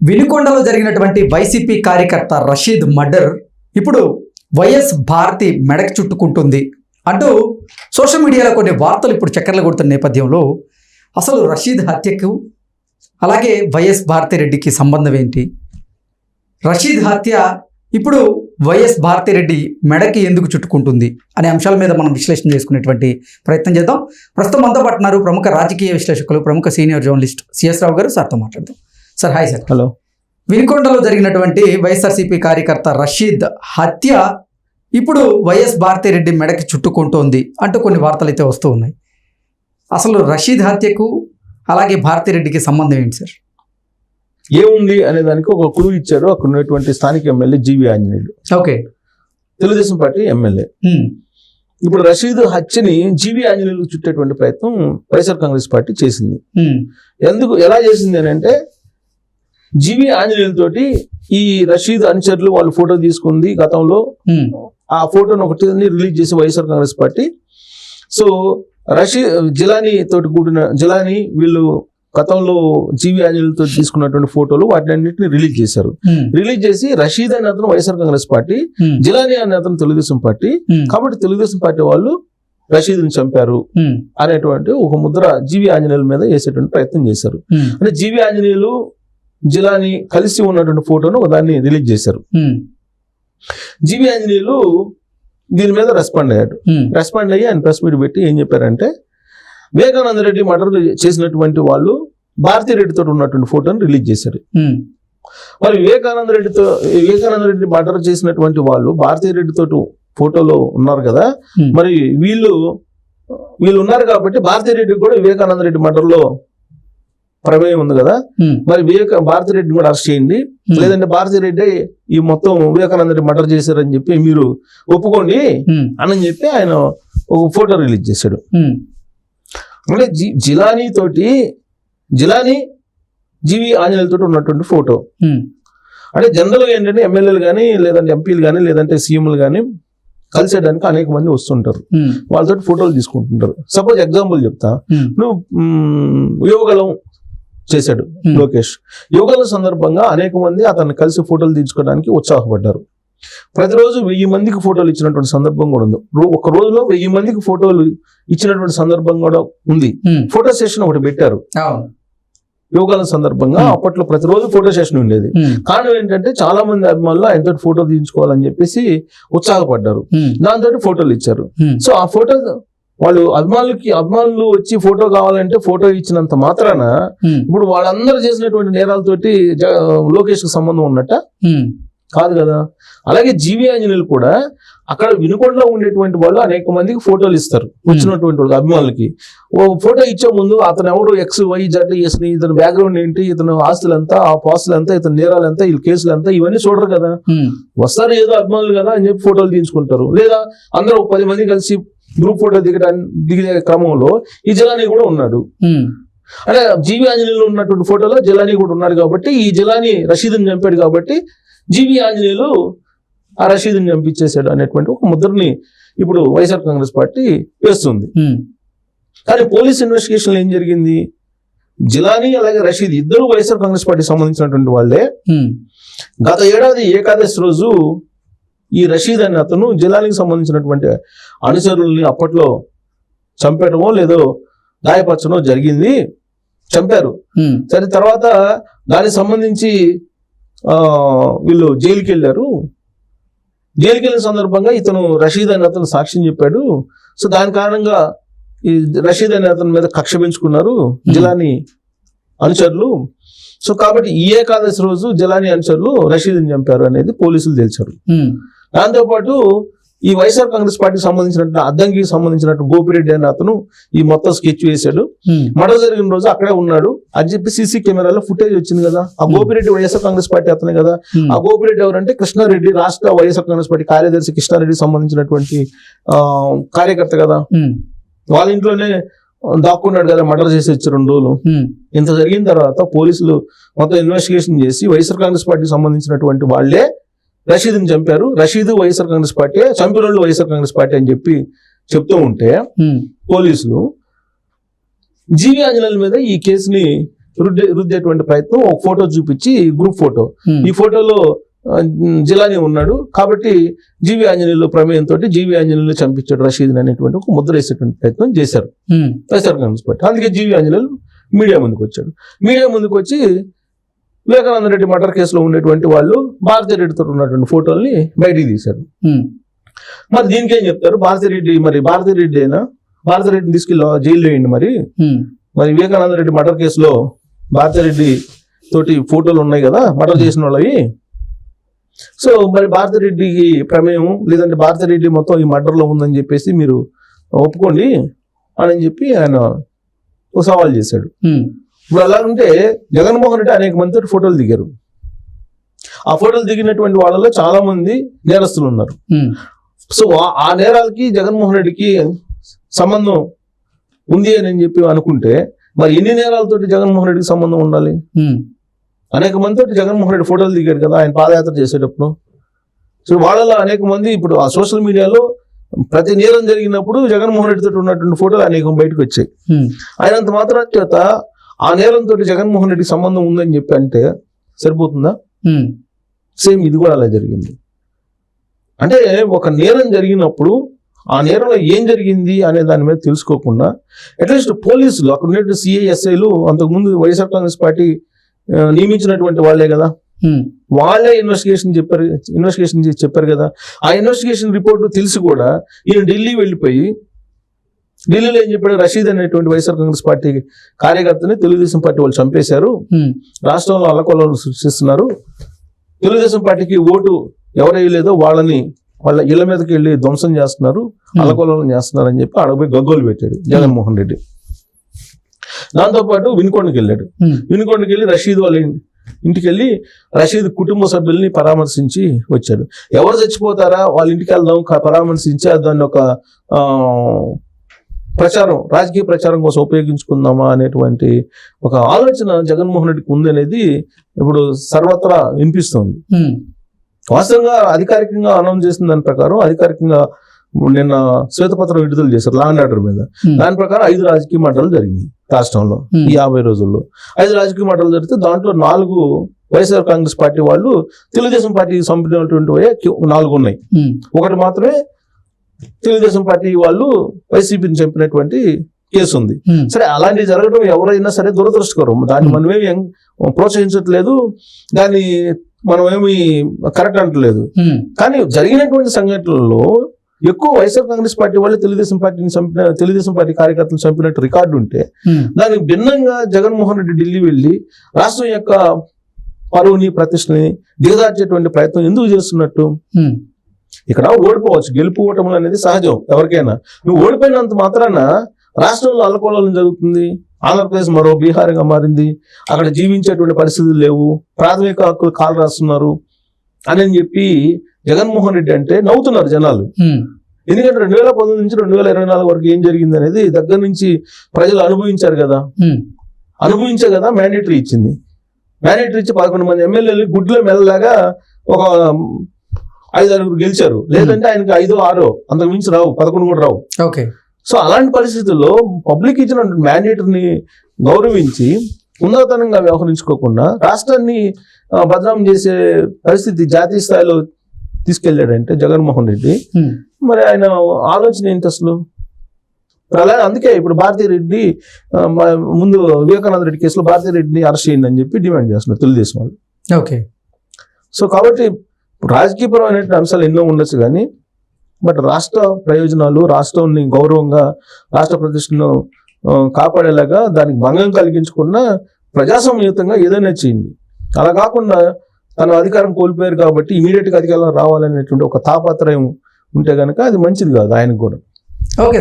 వినుకొండలో జరిగినటువంటి వైసీపీ కార్యకర్త రషీద్ మర్డర్ ఇప్పుడు వైఎస్ భారతి మెడకు చుట్టుకుంటుంది అంటూ సోషల్ మీడియాలో కొన్ని వార్తలు ఇప్పుడు చక్కర్లు కొడుతున్న నేపథ్యంలో అసలు రషీద్ హత్యకు అలాగే వైఎస్ భారతిరెడ్డికి సంబంధం ఏంటి? రషీద్ హత్య ఇప్పుడు వైఎస్ భారతిరెడ్డి మెడకి ఎందుకు చుట్టుకుంటుంది అనే అంశాల మీద మనం విశ్లేషణ చేసుకునేటువంటి ప్రయత్నం చేద్దాం. ప్రస్తుతం మనతో పాటు ఉన్నారు ప్రముఖ రాజకీయ విశ్లేషకులు, ప్రముఖ సీనియర్ జర్నలిస్ట్ సిఎస్ రావు గారు. సార్తో మాట్లాడదాం. Sir, hi sir. హలో. వినుకొండలో జరిగినటువంటి వైఎస్ఆర్సీపీ కార్యకర్త రషీద్ హత్య ఇప్పుడు వైఎస్ భారతిరెడ్డి మెడకి చుట్టుకుంటోంది అంటూ కొన్ని వార్తలు అయితే వస్తూ ఉన్నాయి. అసలు రషీద్ హత్యకు అలాగే భారతిరెడ్డికి సంబంధం ఏంటి సార్? ఏముంది అనే దానికి ఒక క్లూ ఇచ్చారు అక్కడ ఉన్నటువంటి స్థానిక MLA GV Anjaneyulu. Okay, Telugu Desam party MLA. ఇప్పుడు రషీద్ హత్యని జీవి ఆంజనేయులు చుట్టేటువంటి ప్రయత్నం వైఎస్ఆర్ కాంగ్రెస్ పార్టీ చేసింది. ఎలా చేసింది అని అంటే, జీవి ఆంజనేయుల తోటి ఈ రషీద్ అనుచరులు వాళ్ళు ఫోటో తీసుకుంది గతంలో. ఆ ఫోటోను ఒకటి రిలీజ్ చేసి వైఎస్ఆర్ కాంగ్రెస్ పార్టీ, సో జిలానీ తోటి కూడిన జిలానీ వీళ్ళు గతంలో జీవి ఆంజనేయులతో తీసుకున్నటువంటి ఫోటోలు వాటిని రిలీజ్ చేశారు. రిలీజ్ చేసి రషీద్ అనే అతను వైఎస్ఆర్ కాంగ్రెస్ పార్టీ, జిలానీ అనే అతను తెలుగుదేశం పార్టీ. కాబట్టి తెలుగుదేశం పార్టీ వాళ్ళు రషీద్ని చంపారు అనేటువంటి ఒక ముద్ర జీవి ఆంజనేయుల మీద వేసేటువంటి ప్రయత్నం చేశారు. అంటే జీవి ఆంజనేయులు జిలానీ కలిసి ఉన్నటువంటి ఫోటోను దాన్ని రిలీజ్ చేశారు. జీవి ఆంజనేయులు దీని మీద రెస్పాండ్ అయ్యి ఆయన ప్రెస్ మీట్ పెట్టి ఏం చెప్పారంటే, వివేకానంద రెడ్డి మర్డర్ చేసినటువంటి వాళ్ళు భారతిరెడ్డితో ఉన్నటువంటి ఫోటోని రిలీజ్ చేశారు. మరి వివేకానంద రెడ్డి మర్డర్ చేసినటువంటి వాళ్ళు భారతిరెడ్డితో ఫోటోలో ఉన్నారు కదా, మరి వీళ్ళు ఉన్నారు కాబట్టి భారతిరెడ్డి కూడా వివేకానంద రెడ్డి మర్డర్లో ప్రమేయం ఉంది కదా, మరి భారతిరెడ్డిని కూడా అరెస్ట్ చేయండి, లేదంటే భారతిరెడ్డి ఈ మొత్తం వివేకానంద రెడ్డి మర్డర్ చేశారని చెప్పి మీరు ఒప్పుకోండి అని చెప్పి ఆయన ఒక ఫోటో రిలీజ్ చేశాడు. అంటే జిలానీ జీవి ఆంజనేయులతో ఉన్నటువంటి ఫోటో. అంటే జనరల్గా ఏంటంటే ఎమ్మెల్యేలు కానీ లేదంటే ఎంపీలు కానీ లేదంటే సీఎంలు కానీ కలిసేయడానికి అనేక మంది వస్తుంటారు, వాళ్ళతో ఫోటోలు తీసుకుంటుంటారు. సపోజ్ ఎగ్జాంపుల్ చెప్తా, నువ్వు యువగలం చేశాడు లోకేష్. యువగలం సందర్భంగా అనేక మంది అతన్ని కలిసి ఫోటోలు తీసుకోవడానికి ఉత్సాహపడ్డారు. ప్రతిరోజు 1000 మందికి ఫోటోలు ఇచ్చినటువంటి సందర్భం కూడా ఉంది. ఒక రోజులో 1000 మందికి ఫోటోలు ఇచ్చినటువంటి సందర్భం కూడా ఉంది. ఫోటో సెషన్ ఒకటి పెట్టారు యువగలం సందర్భంగా. అప్పట్లో ప్రతిరోజు ఫోటో సెషన్ ఉండేది. కారణం ఏంటంటే చాలా మంది అభిమానులు ఆయనతో ఫోటో తీయించుకోవాలని చెప్పేసి ఉత్సాహపడ్డారు, దాంతో ఫోటోలు ఇచ్చారు. సో ఆ ఫోటో వాళ్ళు అభిమానులు వచ్చి ఫోటో కావాలంటే ఫోటో ఇచ్చినంత మాత్రాన ఇప్పుడు వాళ్ళందరూ చేసినటువంటి నేరాలతోటి లోకేష్ కు సంబంధం ఉన్నట్ట కాదు కదా. అలాగే జీవి ఆంజనేయులు కూడా అక్కడ వినుకొండలో ఉండేటువంటి వాళ్ళు అనేక మందికి ఫోటోలు ఇస్తారు, వచ్చినటువంటి వాళ్ళు అభిమానులకి. ఓ ఫోటో ఇచ్చే ముందు అతను ఎవరు XYZ వేసిన, ఇతని బ్యాక్గ్రౌండ్ ఏంటి, ఇతను ఆస్తులంతా, ఆ పాస్తులంతా, ఇతని నేరాలంతా, ఈ కేసులంతా ఇవన్నీ చూడరు కదా. వస్తారు ఏదో అభిమానులు కదా అని చెప్పి ఫోటోలు తీసుకుంటారు. లేదా అందరూ 10 మంది కలిసి గ్రూప్ ఫోటో దిగే క్రమంలో ఈ జిలానీ కూడా ఉన్నాడు. అంటే జీవి ఆంజనేయులు ఉన్నటువంటి ఫోటోలో జిలానీ కూడా ఉన్నాడు కాబట్టి, ఈ జిలానీ రషీద్ని చంపాడు కాబట్టి జీవి ఆంజనేయులు ఆ రషీద్ని చంపించేశాడు అనేటువంటి ఒక ముద్రని ఇప్పుడు వైఎస్ఆర్ కాంగ్రెస్ పార్టీ వేస్తుంది. కానీ పోలీస్ ఇన్వెస్టిగేషన్ ఏం జరిగింది, జిలానీ అలాగే రషీద్ ఇద్దరు వైఎస్ఆర్ కాంగ్రెస్ పార్టీకి సంబంధించినటువంటి వాళ్ళే. గత ఏడాది ఏకాదశి రోజు ఈ రషీద్ అనే అతను జిలానీకి సంబంధించినటువంటి అనుచరుల్ని అప్పట్లో చంపడమో లేదో గాయపరచడమో జరిగింది, చంపారు. సరే, తర్వాత దానికి సంబంధించి వీళ్ళు జైలుకి వెళ్ళారు. జైలుకి వెళ్ళిన సందర్భంగా ఇతను రషీద్ అనే అతను సాక్ష్యం చెప్పాడు. సో దాని కారణంగా ఈ రషీద్ అనే అతని మీద కక్ష పెంచుకున్నారు జిలానీ అనుచరులు. సో కాబట్టి ఈ ఏకాదశి రోజు జిలానీ అనుచరులు రషీద్ని చంపారు అనేది పోలీసులు తెలిసారు. దాంతోపాటు ఈ వైఎస్ఆర్ కాంగ్రెస్ పార్టీకి సంబంధించినట్టు అద్దంకి సంబంధించినట్టు గోపిరెడ్డి అనే అతను ఈ మొత్తం స్కెచ్ వేశాడు. మర్డర్ జరిగిన రోజు అక్కడే ఉన్నాడు అని చెప్పి సీసీ కెమెరాలో ఫుటేజ్ వచ్చింది కదా. ఆ గోపిరెడ్డి వైఎస్ఆర్ కాంగ్రెస్ పార్టీ అతనే కదా. ఆ గోపిరెడ్డి ఎవరంటే కృష్ణారెడ్డి, రాష్ట్ర వైఎస్ఆర్ కాంగ్రెస్ పార్టీ కార్యదర్శి కృష్ణారెడ్డికి సంబంధించినటువంటి కార్యకర్త కదా. వాళ్ళ ఇంట్లోనే దాక్కున్నాడు కదా, మర్డర్ చేసి వచ్చి 2 రోజులు. ఇంత జరిగిన తర్వాత పోలీసులు మొత్తం ఇన్వెస్టిగేషన్ చేసి వైఎస్ఆర్ కాంగ్రెస్ పార్టీకి సంబంధించినటువంటి వాళ్లే రషీద్ని చంపారు, రషీద్ వైఎస్ఆర్ కాంగ్రెస్ పార్టీ, చంపిన వాళ్ళు వైఎస్ఆర్ కాంగ్రెస్ పార్టీ అని చెప్పి చెప్తూ ఉంటే పోలీసులు జీవి ఆంజనేయుల మీద ఈ కేసుని రుద్దేటువంటి ప్రయత్నం ఒక ఫోటో చూపించి గ్రూప్ ఫోటో. ఈ ఫోటోలో జిలానీ ఉన్నాడు కాబట్టి జీవి ఆంజనేయులు ప్రమేయంతో జీవి ఆంజనేయులు చంపించాడు రషీద్ అనేటువంటి ఒక ముద్ర వేసేటువంటి ప్రయత్నం చేశారు వైఎస్ఆర్ కాంగ్రెస్ పార్టీ. అందుకే జీవి ఆంజనేయులు మీడియా ముందుకు వచ్చాడు. మీడియా ముందుకు వచ్చి వివేకానంద రెడ్డి మర్డర్ కేసులో ఉండేటువంటి వాళ్ళు భారతీ రెడ్డితో ఉన్నటువంటి ఫోటోల్ని బయటికి తీశారు. మరి దీనికి ఏం చెప్తారు? భారతీ రెడ్డి అయినా భారతీ రెడ్డిని తీసుకెళ్ళి జైల్లో వేయండి. మరి వివేకానంద రెడ్డి మర్డర్ కేసులో భారతీ రెడ్డి తోటి ఫోటోలు ఉన్నాయి కదా మర్డర్ చేసిన వాళ్ళవి. సో మరి భారతీ రెడ్డికి ప్రమేయం లేదంటే భారతీ రెడ్డి మొత్తం ఈ మర్డర్లో ఉందని చెప్పేసి మీరు ఒప్పుకోండి అని చెప్పి ఆయన ఒక సవాల్ చేశాడు. ఇప్పుడు అలా ఉంటే జగన్మోహన్ రెడ్డి అనేక మందితో ఫోటోలు దిగారు. ఆ ఫోటోలు దిగినటువంటి వాళ్ళలో చాలా మంది నేరస్తులు ఉన్నారు. సో ఆ నేరాలకి జగన్మోహన్ రెడ్డికి సంబంధం ఉంది అని చెప్పి అనుకుంటే మరి ఎన్ని నేరాలతోటి జగన్మోహన్ రెడ్డికి సంబంధం ఉండాలి? అనేక మందితో జగన్మోహన్ రెడ్డి ఫోటోలు దిగారు కదా ఆయన పాదయాత్ర చేసేటప్పుడు. సో వాళ్ళలో అనేక మంది ఇప్పుడు ఆ సోషల్ మీడియాలో ప్రతి నేరం జరిగినప్పుడు జగన్మోహన్ రెడ్డితో ఉన్నటువంటి ఫోటోలు అనేకం బయటకు వచ్చాయి. ఆయనంత మాత్రం చేత ఆ నేరంతో జగన్మోహన్ రెడ్డికి సంబంధం ఉందని చెప్పి అంటే సరిపోతుందా? సేమ్ ఇది కూడా అలా జరిగింది. అంటే ఒక నేరం జరిగినప్పుడు ఆ నేరంలో ఏం జరిగింది అనే దాని మీద తెలుసుకోకుండా అట్లీస్ట్ పోలీసులు అక్కడ ఉన్నటువంటి సిఐఎస్ఐలు అంతకుముందు వైఎస్ఆర్ కాంగ్రెస్ పార్టీ నియమించినటువంటి వాళ్ళే కదా, వాళ్ళే ఇన్వెస్టిగేషన్ చేసి చెప్పారు కదా. ఆ ఇన్వెస్టిగేషన్ రిపోర్ట్ తెలిసి కూడా ఈయన ఢిల్లీ వెళ్ళిపోయి ఢిల్లీలో ఏం చెప్పాడు? రషీద్ అనేటువంటి వైఎస్ఆర్ కాంగ్రెస్ పార్టీ కార్యకర్తని తెలుగుదేశం పార్టీ వాళ్ళు చంపేశారు, రాష్ట్రంలో అల్లకొల్లను సృష్టిస్తున్నారు, తెలుగుదేశం పార్టీకి ఓటు ఎవరేయలేదో వాళ్ళ ఇళ్ల మీదకి వెళ్ళి ధ్వంసం చేస్తున్నారు, అల్లకొల్లను చేస్తున్నారు అని చెప్పి ఆడపోయి గగ్గోలు పెట్టాడు జగన్మోహన్ రెడ్డి. దాంతోపాటు వినుకొండకి వెళ్ళాడు. వినుకొండకి వెళ్ళి రషీద్ వాళ్ళ ఇంటికి వెళ్ళి రషీద్ కుటుంబ సభ్యుల్ని పరామర్శించి వచ్చాడు. ఎవరు చచ్చిపోతారా వాళ్ళ ఇంటికి వెళ్దాం పరామర్శించి దాన్ని ఒక ప్రచారం రాజకీయ ప్రచారం కోసం ఉపయోగించుకుందామా అనేటువంటి ఒక ఆలోచన జగన్మోహన్ రెడ్డికి ఉంది అనేది ఇప్పుడు సర్వత్రా వినిపిస్తోంది. వాస్తవంగా అధికారికంగా అనౌన్స్ చేసిన దాని ప్రకారం అధికారికంగా నిన్న శ్వేతపత్రం విడుదల చేశారు లా అండ్ ఆర్డర్ మీద. దాని ప్రకారం 5 రాజకీయ మండలు జరిగినాయి రాష్ట్రంలో ఈ 50 రోజుల్లో. 5 రాజకీయ మండలు జరిగితే దాంట్లో 4 వైఎస్ఆర్ కాంగ్రెస్ పార్టీ వాళ్ళు తెలుగుదేశం పార్టీ చంపినటువంటి 4 ఉన్నాయి. ఒకటి మాత్రమే తెలుగుదేశం పార్టీ వాళ్ళు వైసీపీని చంపినటువంటి కేసు ఉంది. సరే అలాంటివి జరగడం ఎవరైనా సరే దురదృష్టకరం, దాన్ని మనమేమి ప్రోత్సహించట్లేదు, దాన్ని మనం ఏమి కరెక్ట్ అంటలేదు. కానీ జరిగినటువంటి సంఘటనల్లో ఎక్కువ వైఎస్ఆర్ కాంగ్రెస్ పార్టీ వాళ్ళు తెలుగుదేశం పార్టీ కార్యకర్తలు చంపినట్టు రికార్డు ఉంటే దానికి భిన్నంగా జగన్మోహన్ రెడ్డి ఢిల్లీ వెళ్ళి రాష్ట్రం యొక్క పరువుని ప్రతిష్టని దిగదార్చేటువంటి ప్రయత్నం ఎందుకు చేస్తున్నట్టు? ఇక్కడ ఓడిపోవచ్చు, గెలుపు ఓటములు అనేది సహజం ఎవరికైనా. నువ్వు ఓడిపోయినంత మాత్రాన రాష్ట్రంలో అల్లకొల్లం జరుగుతుంది, ఆంధ్రప్రదేశ్ మరో బీహార్గా మారింది, అక్కడ జీవించేటువంటి పరిస్థితులు లేవు, ప్రాథమిక హక్కులు కాలు రాస్తున్నారు అని చెప్పి జగన్మోహన్ రెడ్డి అంటే నవ్వుతున్నారు జనాలు. ఎందుకంటే 2019 నుంచి 2024 వరకు ఏం జరిగింది అనేది దగ్గర నుంచి ప్రజలు అనుభవించారు కదా, అనుభవించే కదా మ్యాండేటరీ ఇచ్చింది. మ్యాండేటరీ ఇచ్చి 11 మంది ఎమ్మెల్యేలు గుడ్లో మెల్లలాగా ఒక 5-6 గెలిచారు, లేదంటే ఆయనకి 5-6 అంతకు మించి రావు, 11 కూడా రావు. ఓకే. సో అలాంటి పరిస్థితుల్లో పబ్లిక్ ఇచ్చిన మ్యాండేటరీని గౌరవించి ఉన్నతనంగా వ్యవహరించుకోకుండా రాష్ట్రాన్ని బదనాం చేసే పరిస్థితి జాతీయ స్థాయిలో తీసుకెళ్లాడంటే జగన్మోహన్ రెడ్డి, మరి ఆయన ఆలోచన ఏంటి అసలు? అందుకే ఇప్పుడు భారతీ రెడ్డి ముందు వివేకానంద రెడ్డి కేసులో భారతీ రెడ్డిని అరెస్ట్ చేయండి అని చెప్పి డిమాండ్ చేస్తున్నారు తెలుగుదేశం వాళ్ళు. ఓకే. సో కాబట్టి రాజకీయపరమైన అంశాలు ఎన్నో ఉండొచ్చు కానీ బట్ రాష్ట్ర ప్రయోజనాలు, రాష్ట్రాన్ని గౌరవంగా రాష్ట్ర ప్రతిష్టను కాపాడేలాగా దానికి భంగం కలిగించకుండా ప్రజాస్వామ్యయుతంగా ఏదైనా చేయండి. అలా కాకుండా తన అధికారం కోల్పోయారు కాబట్టి ఇమీడియట్గా అధికారం రావాలనేటువంటి ఒక తాపత్రయం ఉంటే కనుక అది మంచిది కాదు ఆయనకు కూడా. ఓకే.